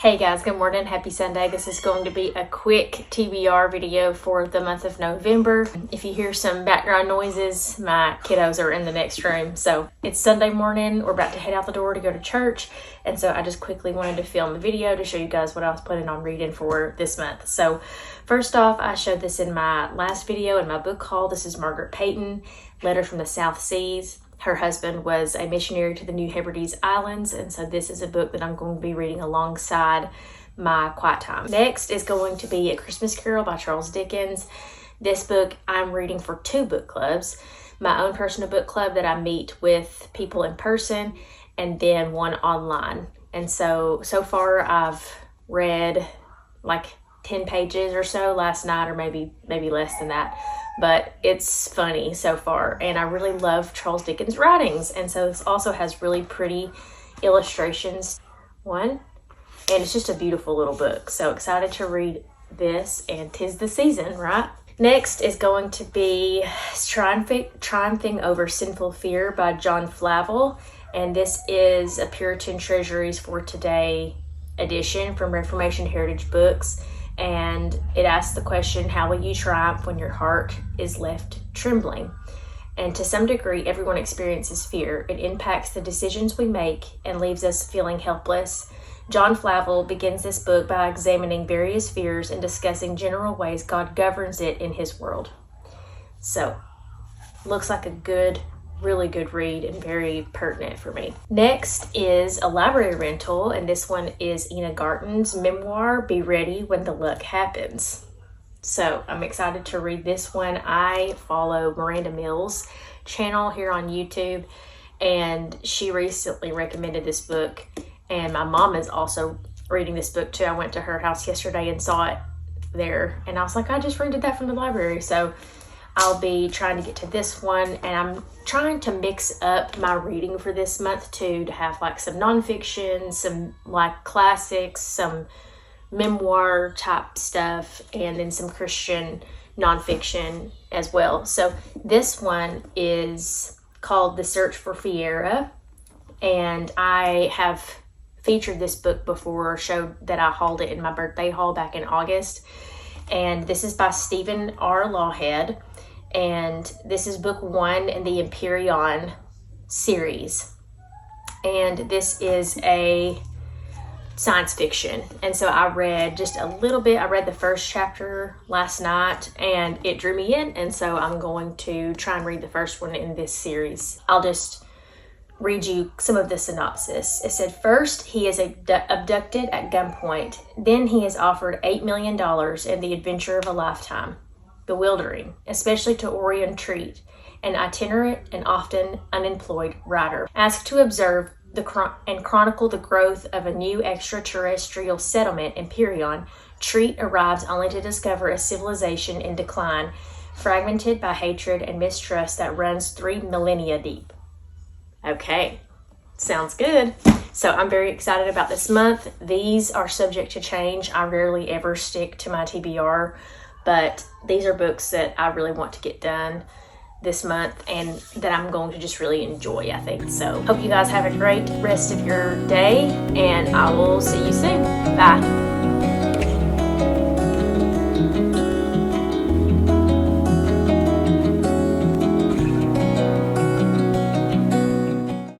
Hey guys, good morning. Happy Sunday. This is going to be a quick TBR video for the month of November. If you hear some background noises, my kiddos are in the next room. So it's Sunday morning. We're about to head out the door to go to church. And so I just quickly wanted to film a video to show you guys what I was planning on reading for this month. So first off, I showed this in my last video in my book haul. This is Margaret Payton, Letters from the South Seas. Her husband was a missionary to the New Hebrides Islands, and so this is a book that I'm going to be reading alongside my quiet time. Next is going to be A Christmas Carol by Charles Dickens. This book I'm reading for two book clubs. My own personal book club that I meet with people in person, and then one online. And so far I've read like 10 pages or so last night, or maybe less than that. But it's funny so far, and I really love Charles Dickens' writings, and so this also has really pretty illustrations. And it's just a beautiful little book. So excited to read this, and 'tis the season, right? Next is going to be Triumphing Over Sinful Fear by John Flavel, and this is a Puritan Treasuries for Today edition from Reformation Heritage Books. And it asks the question, how will you triumph when your heart is left trembling? And to some degree, everyone experiences fear. It impacts the decisions we make and leaves us feeling helpless. John Flavel begins this book by examining various fears and discussing general ways God governs it in his world. So, looks like a really good read and very pertinent for me. Next is a library rental, and this one is Ina Garten's memoir, Be Ready When the Luck Happens. So I'm excited to read this one. I follow Miranda Mills' channel here on YouTube, and she recently recommended this book, and my mom is also reading this book too. I went to her house yesterday and saw it there, and I was like, I just rented that from the library. So I'll be trying to get to this one, and I'm trying to mix up my reading for this month too, to have like some nonfiction, some like classics, some memoir type stuff, and then some Christian nonfiction as well. So this one is called The Search for Fiera, and I have featured this book before, showed that I hauled it in my birthday haul back in August. And this is by Stephen R. Lawhead, and this is book 1 in the Empyrean series. And this is a science fiction. And so I read just a little bit. I read the first chapter last night, and it drew me in. And so I'm going to try and read the first one in this series. I'll just read you some of the synopsis. It said, first, he is abducted at gunpoint. Then he is offered $8 million and the adventure of a lifetime. Bewildering, especially to Orion Treat, an itinerant and often unemployed writer. Asked to observe and chronicle the growth of a new extraterrestrial settlement, Empyrean, Treat arrives only to discover a civilization in decline, fragmented by hatred and mistrust that runs 3 millennia deep. Okay, sounds good. So I'm very excited about this month. These are subject to change. I rarely ever stick to my TBR, but these are books that I really want to get done this month and that I'm going to just really enjoy, I think. So hope you guys have a great rest of your day, and I will see you soon. Bye.